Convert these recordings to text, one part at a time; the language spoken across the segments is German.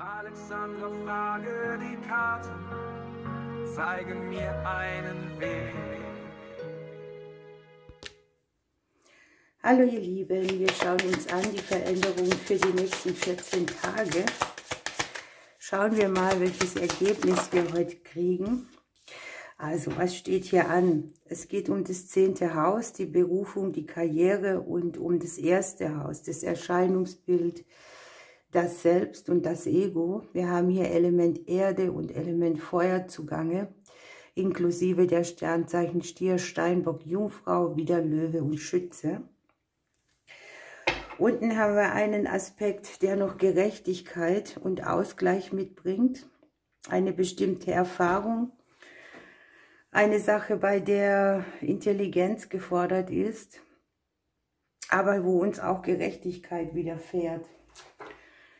Alexandra, frage die Karten, zeigen mir einen Weg. Hallo ihr Lieben, wir schauen uns an die Veränderungen für die nächsten 14 Tage. Schauen wir mal, welches Ergebnis wir heute kriegen. Also, was steht hier an? Es geht um das 10. Haus, die Berufung, die Karriere und um das 1. Haus, das Erscheinungsbild, das Selbst und das Ego. Wir haben hier Element Erde und Element Feuer zugange, inklusive der Sternzeichen Stier, Steinbock, Jungfrau, wieder Löwe und Schütze. Unten haben wir einen Aspekt, der noch Gerechtigkeit und Ausgleich mitbringt, eine bestimmte Erfahrung, eine Sache, bei der Intelligenz gefordert ist, aber wo uns auch Gerechtigkeit widerfährt.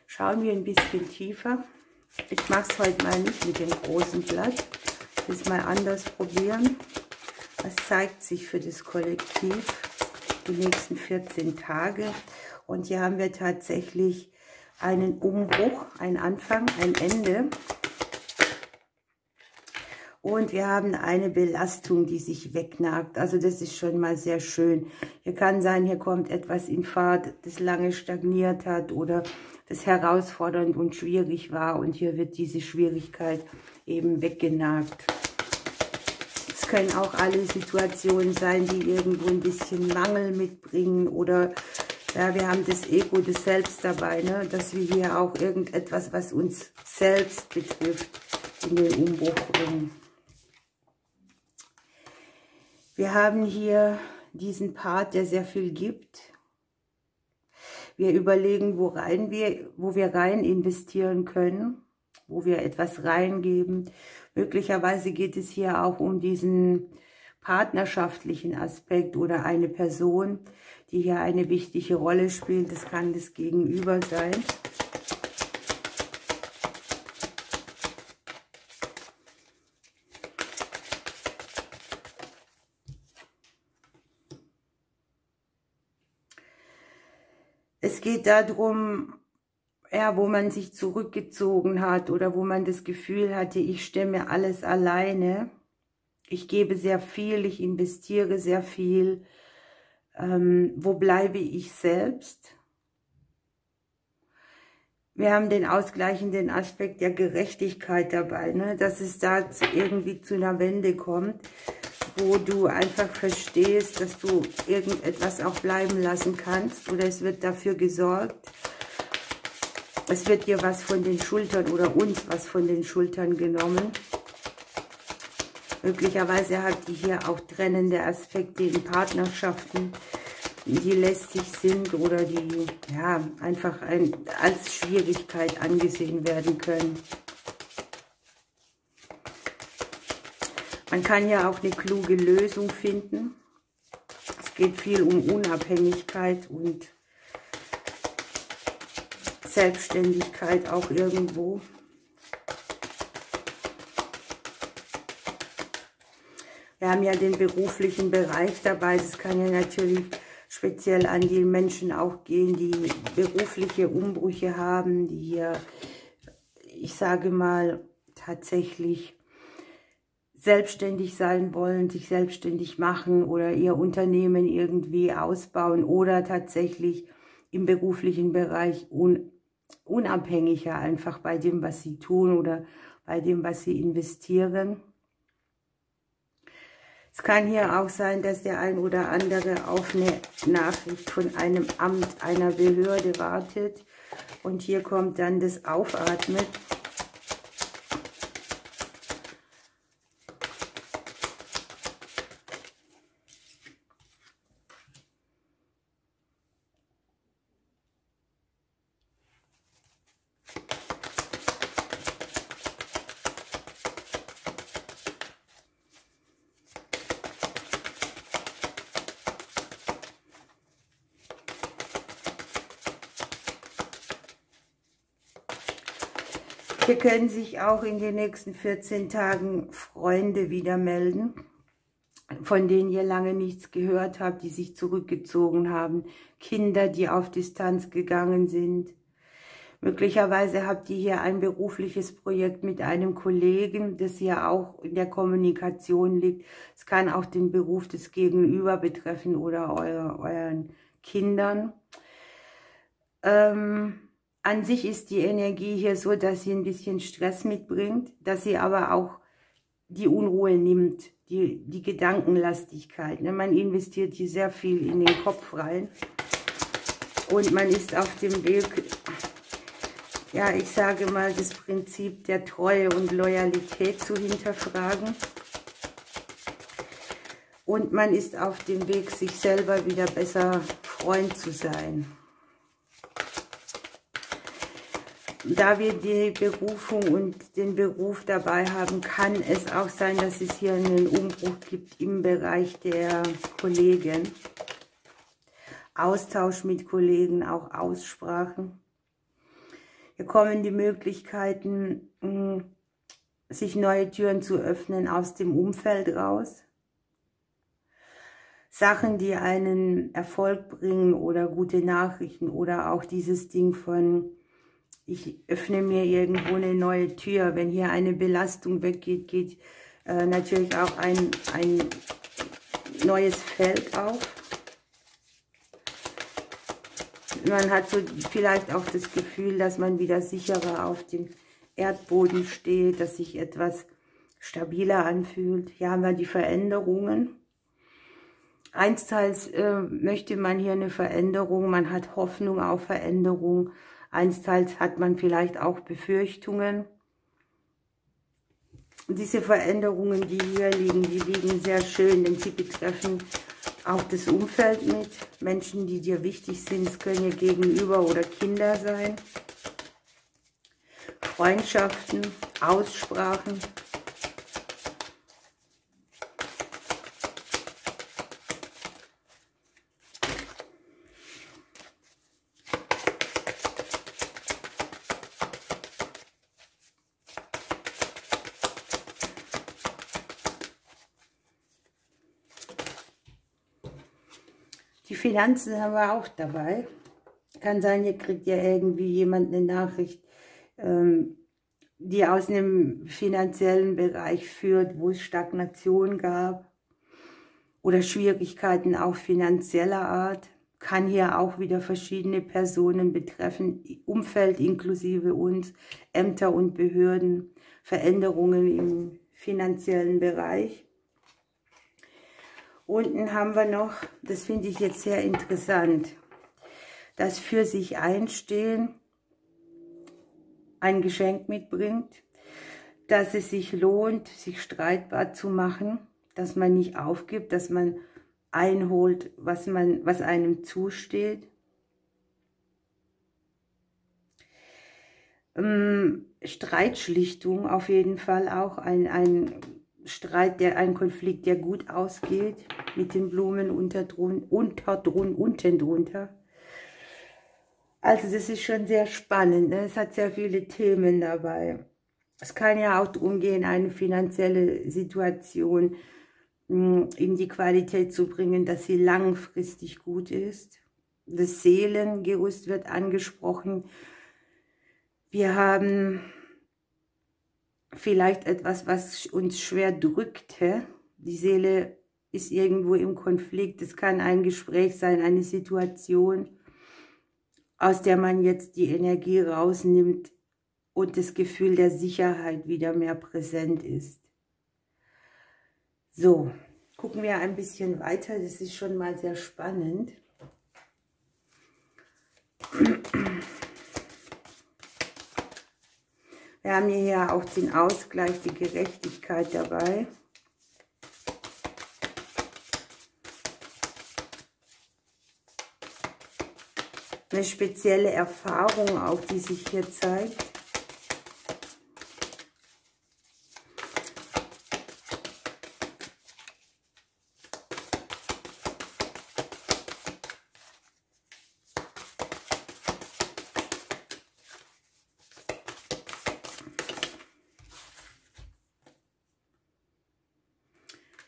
Schauen wir ein bisschen tiefer. Ich mache es heute mal nicht mit dem großen Blatt. Ich will es mal anders probieren. Was zeigt sich für das Kollektiv die nächsten 14 Tage? Und hier haben wir tatsächlich einen Umbruch, einen Anfang, ein Ende. Und wir haben eine Belastung, die sich wegnagt. Also das ist schon mal sehr schön. Hier kann sein, hier kommt etwas in Fahrt, das lange stagniert hat oder das herausfordernd und schwierig war. Und hier wird diese Schwierigkeit eben weggenagt. Es können auch alle Situationen sein, die irgendwo ein bisschen Mangel mitbringen. Oder ja, wir haben das Ego, das Selbst dabei, ne? Dass wir hier auch irgendetwas, was uns selbst betrifft, in den Umbruch bringen. Wir haben hier diesen Part, der sehr viel gibt. Wir überlegen, wo wir rein investieren können, wo wir etwas reingeben. Möglicherweise geht es hier auch um diesen partnerschaftlichen Aspekt oder eine Person, die hier eine wichtige Rolle spielt. Das kann das Gegenüber sein. Es geht darum, ja, wo man sich zurückgezogen hat oder wo man das Gefühl hatte, ich stemme alles alleine. Ich gebe sehr viel, ich investiere sehr viel. Wo bleibe ich selbst? Wir haben den ausgleichenden Aspekt der Gerechtigkeit dabei, ne? Dass es da irgendwie zu einer Wende kommt, wo du einfach verstehst, dass du irgendetwas auch bleiben lassen kannst oder es wird dafür gesorgt. Es wird dir was von den Schultern oder uns was von den Schultern genommen. Möglicherweise habt ihr hier auch trennende Aspekte in Partnerschaften, die lästig sind oder die ja einfach als Schwierigkeit angesehen werden können. Man kann ja auch eine kluge Lösung finden. Es geht viel um Unabhängigkeit und Selbstständigkeit auch irgendwo. Wir haben ja den beruflichen Bereich dabei. Das kann ja natürlich speziell an die Menschen auch gehen, die berufliche Umbrüche haben, die hier, ich sage mal, tatsächlich selbstständig sein wollen, sich selbstständig machen oder ihr Unternehmen irgendwie ausbauen oder tatsächlich im beruflichen Bereich unabhängiger einfach bei dem, was sie tun oder bei dem, was sie investieren. Es kann hier auch sein, dass der ein oder andere auf eine Nachricht von einem Amt, einer Behörde wartet. Und hier kommt dann das Aufatmen. Hier können sich auch in den nächsten 14 Tagen Freunde wieder melden, von denen ihr lange nichts gehört habt, die sich zurückgezogen haben. Kinder, die auf Distanz gegangen sind. Möglicherweise habt ihr hier ein berufliches Projekt mit einem Kollegen, das ja auch in der Kommunikation liegt. Es kann auch den Beruf des Gegenüber betreffen oder euren Kindern. An sich ist die Energie hier so, dass sie ein bisschen Stress mitbringt, dass sie aber auch die Unruhe nimmt, die Gedankenlastigkeit. Man investiert hier sehr viel in den Kopf rein und man ist auf dem Weg, ja, ich sage mal, das Prinzip der Treue und Loyalität zu hinterfragen. Und man ist auf dem Weg, sich selber wieder besser Freund zu sein. Da wir die Berufung und den Beruf dabei haben, kann es auch sein, dass es hier einen Umbruch gibt im Bereich der Kollegen. Austausch mit Kollegen, auch Aussprachen. Hier kommen die Möglichkeiten, sich neue Türen zu öffnen aus dem Umfeld raus. Sachen, die einen Erfolg bringen oder gute Nachrichten oder auch dieses Ding von, ich öffne mir irgendwo eine neue Tür. Wenn hier eine Belastung weggeht, geht natürlich auch ein neues Feld auf. Man hat so vielleicht auch das Gefühl, dass man wieder sicherer auf dem Erdboden steht, dass sich etwas stabiler anfühlt. Hier haben wir die Veränderungen. Einsteils möchte man hier eine Veränderung, man hat Hoffnung auf Veränderung. Einsteils hat man vielleicht auch Befürchtungen. Und diese Veränderungen, die hier liegen, die liegen sehr schön, denn sie betreffen auch das Umfeld mit. Menschen, die dir wichtig sind, es können ja Gegenüber oder Kinder sein. Freundschaften, Aussprachen. Die Finanzen haben wir auch dabei. Kann sein, hier kriegt ja irgendwie jemand eine Nachricht, die aus einem finanziellen Bereich führt, wo es Stagnation gab oder Schwierigkeiten auch finanzieller Art. Kann hier auch wieder verschiedene Personen betreffen, Umfeld inklusive uns, Ämter und Behörden, Veränderungen im finanziellen Bereich. Unten haben wir noch, das finde ich jetzt sehr interessant, das für sich einstehen ein Geschenk mitbringt, dass es sich lohnt, sich streitbar zu machen, dass man nicht aufgibt, dass man einholt, was einem zusteht. Streitschlichtung auf jeden Fall auch, ein Streit, ein Konflikt, der gut ausgeht, mit den Blumen unten drunter. Also das ist schon sehr spannend, ne? Es hat sehr viele Themen dabei. Es kann ja auch darum gehen, eine finanzielle Situation in die Qualität zu bringen, dass sie langfristig gut ist. Das Seelengerüst wird angesprochen. Wir haben vielleicht etwas, was uns schwer drückte. Die Seele ist irgendwo im Konflikt. Es kann ein Gespräch sein, eine Situation, aus der man jetzt die Energie rausnimmt und das Gefühl der Sicherheit wieder mehr präsent ist. So, gucken wir ein bisschen weiter. Das ist schon mal sehr spannend. Wir haben hier ja auch den Ausgleich, die Gerechtigkeit dabei. Eine spezielle Erfahrung auch, die sich hier zeigt.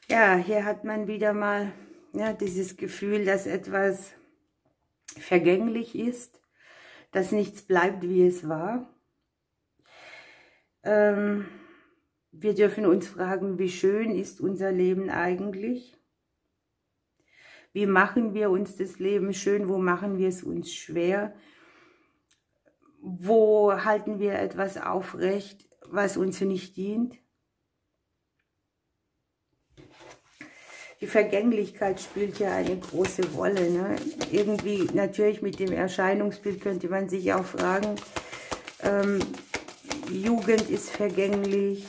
Ja, hier hat man wieder mal dieses Gefühl, dass etwas vergänglich ist, dass nichts bleibt, wie es war. Wir dürfen uns fragen, wie schön ist unser Leben eigentlich? Wie machen wir uns das Leben schön? Wo machen wir es uns schwer? Wo halten wir etwas aufrecht, was uns nicht dient? Die Vergänglichkeit spielt ja eine große Rolle, ne? Irgendwie, natürlich mit dem Erscheinungsbild könnte man sich auch fragen, Jugend ist vergänglich,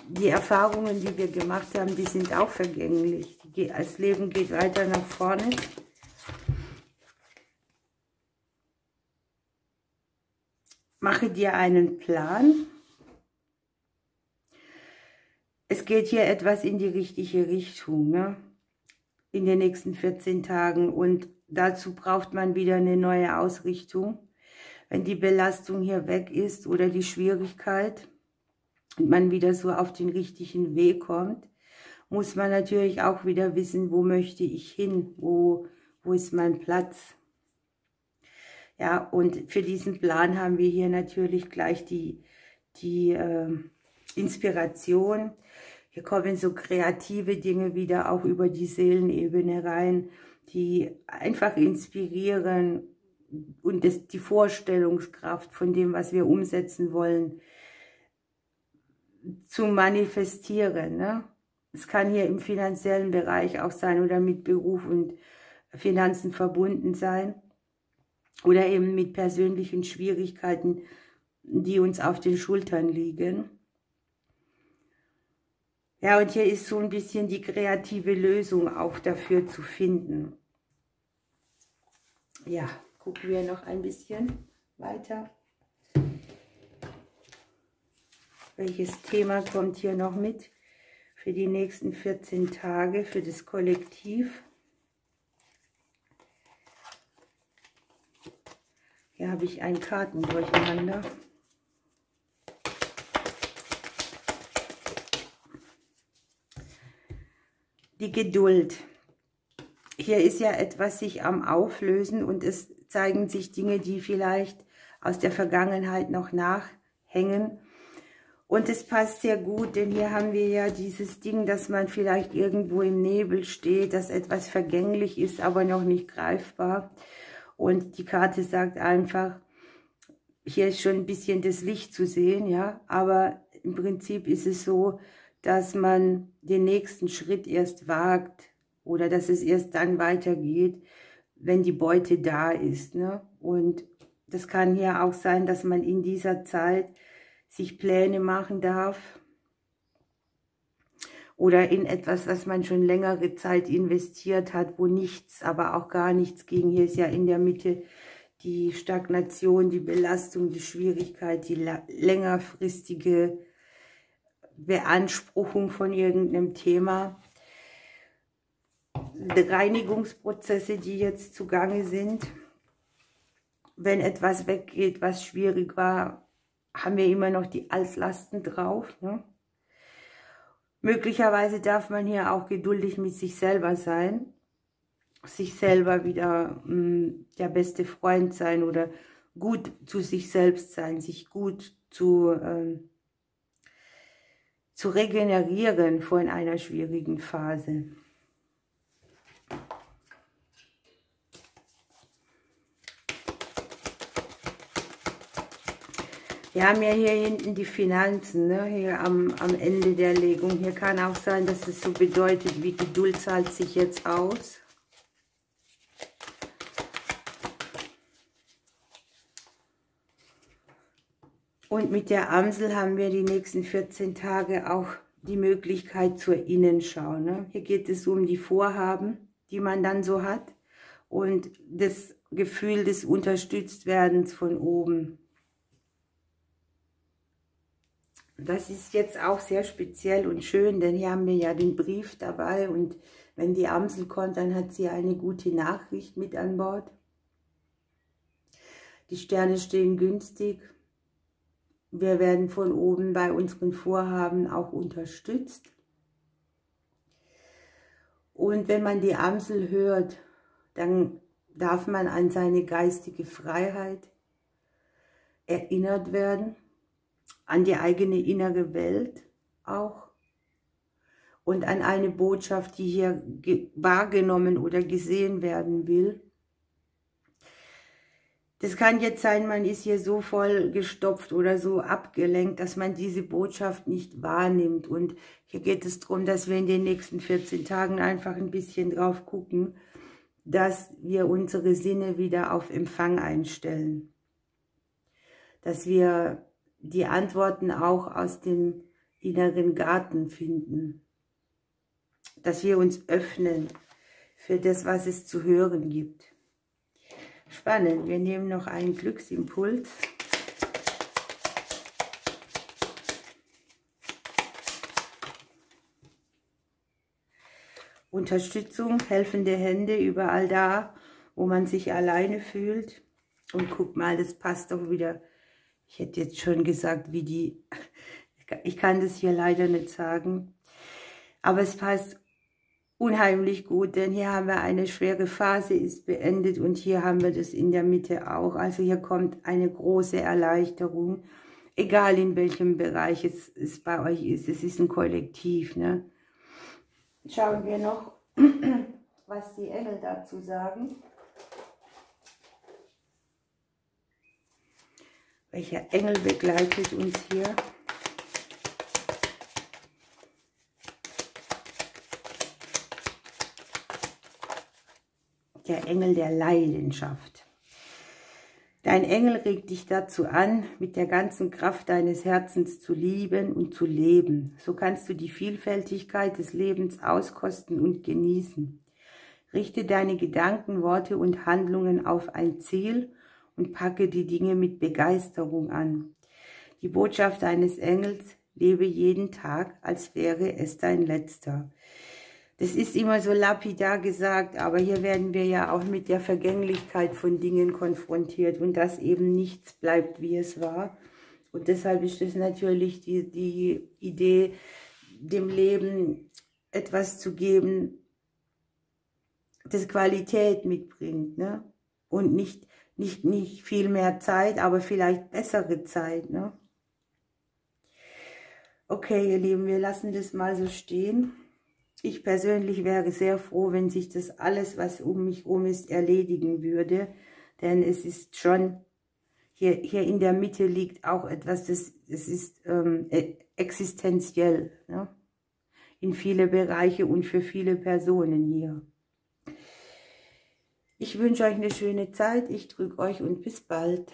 die Erfahrungen, die wir gemacht haben, die sind auch vergänglich. Das Leben geht weiter nach vorne. Mache dir einen Plan. Es geht hier etwas in die richtige Richtung, ne? In den nächsten 14 Tagen. Und dazu braucht man wieder eine neue Ausrichtung. Wenn die Belastung hier weg ist oder die Schwierigkeit und man wieder so auf den richtigen Weg kommt, muss man natürlich auch wieder wissen, wo möchte ich hin, wo ist mein Platz. Ja, und für diesen Plan haben wir hier natürlich gleich die Inspiration. Hier kommen so kreative Dinge wieder auch über die Seelenebene rein, die einfach inspirieren und die Vorstellungskraft von dem, was wir umsetzen wollen, zu manifestieren, ne? Es kann hier im finanziellen Bereich auch sein oder mit Beruf und Finanzen verbunden sein oder eben mit persönlichen Schwierigkeiten, die uns auf den Schultern liegen. Ja, und hier ist so ein bisschen die kreative Lösung auch dafür zu finden. Ja, gucken wir noch ein bisschen weiter. Welches Thema kommt hier noch mit für die nächsten 14 Tage, für das Kollektiv? Hier habe ich ein Kartendurcheinander. Die Geduld. Hier ist ja etwas sich am Auflösen und es zeigen sich Dinge, die vielleicht aus der Vergangenheit noch nachhängen. Und es passt sehr gut, denn hier haben wir ja dieses Ding, dass man vielleicht irgendwo im Nebel steht, dass etwas vergänglich ist, aber noch nicht greifbar. Und die Karte sagt einfach, hier ist schon ein bisschen das Licht zu sehen, ja, aber im Prinzip ist es so, dass man den nächsten Schritt erst wagt oder dass es erst dann weitergeht, wenn die Beute da ist, ne? Und das kann hier auch sein, dass man in dieser Zeit sich Pläne machen darf oder in etwas, was man schon längere Zeit investiert hat, wo nichts, aber auch gar nichts ging. Hier ist ja in der Mitte die Stagnation, die Belastung, die Schwierigkeit, die längerfristige Beanspruchung von irgendeinem Thema. Die Reinigungsprozesse, die jetzt zugange sind. Wenn etwas weggeht, was schwierig war, haben wir immer noch die Altlasten drauf, ne? Möglicherweise darf man hier auch geduldig mit sich selber sein, sich selber wieder der beste Freund sein oder gut zu sich selbst sein, sich gut zu regenerieren von einer schwierigen Phase. Wir haben ja hier hinten die Finanzen, ne? Hier am Ende der Legung. Hier kann auch sein, dass es so bedeutet, wie Geduld zahlt sich jetzt aus. Und mit der Amsel haben wir die nächsten 14 Tage auch die Möglichkeit zur Innenschau, ne? Hier geht es um die Vorhaben, die man dann so hat und das Gefühl des Unterstütztwerdens von oben. Das ist jetzt auch sehr speziell und schön, denn hier haben wir ja den Brief dabei und wenn die Amsel kommt, dann hat sie eine gute Nachricht mit an Bord. Die Sterne stehen günstig. Wir werden von oben bei unseren Vorhaben auch unterstützt. Und wenn man die Amsel hört, dann darf man an seine geistige Freiheit erinnert werden, an die eigene innere Welt auch und an eine Botschaft, die hier wahrgenommen oder gesehen werden will. Das kann jetzt sein, man ist hier so voll gestopft oder so abgelenkt, dass man diese Botschaft nicht wahrnimmt. Und hier geht es darum, dass wir in den nächsten 14 Tagen einfach ein bisschen drauf gucken, dass wir unsere Sinne wieder auf Empfang einstellen. Dass wir die Antworten auch aus dem inneren Garten finden. Dass wir uns öffnen für das, was es zu hören gibt. Spannend, wir nehmen noch einen Glücksimpuls. Unterstützung, helfende Hände überall da, wo man sich alleine fühlt. Und guck mal, das passt doch wieder. Ich hätte jetzt schon gesagt, wie die... Ich kann das hier leider nicht sagen. Aber es passt unheimlich gut, denn hier haben wir eine schwere Phase, ist beendet und hier haben wir das in der Mitte auch. Also hier kommt eine große Erleichterung, egal in welchem Bereich es bei euch ist. Es ist ein Kollektiv, ne? Schauen wir noch, was die Engel dazu sagen. Welcher Engel begleitet uns hier? Der Engel der Leidenschaft. Dein Engel regt dich dazu an, mit der ganzen Kraft deines Herzens zu lieben und zu leben. So kannst du die Vielfältigkeit des Lebens auskosten und genießen. Richte deine Gedanken, Worte und Handlungen auf ein Ziel und packe die Dinge mit Begeisterung an. Die Botschaft deines Engels: lebe jeden Tag, als wäre es dein letzter. Das ist immer so lapidar gesagt, aber hier werden wir ja auch mit der Vergänglichkeit von Dingen konfrontiert und dass eben nichts bleibt, wie es war. Und deshalb ist es natürlich die Idee, dem Leben etwas zu geben, das Qualität mitbringt, ne? Und nicht viel mehr Zeit, aber vielleicht bessere Zeit, ne? Okay, ihr Lieben, wir lassen das mal so stehen. Ich persönlich wäre sehr froh, wenn sich das alles, was um mich herum ist, erledigen würde. Denn es ist schon, hier in der Mitte liegt auch etwas, das ist existenziell, ne? In viele Bereiche und für viele Personen hier. Ich wünsche euch eine schöne Zeit, ich drücke euch und bis bald.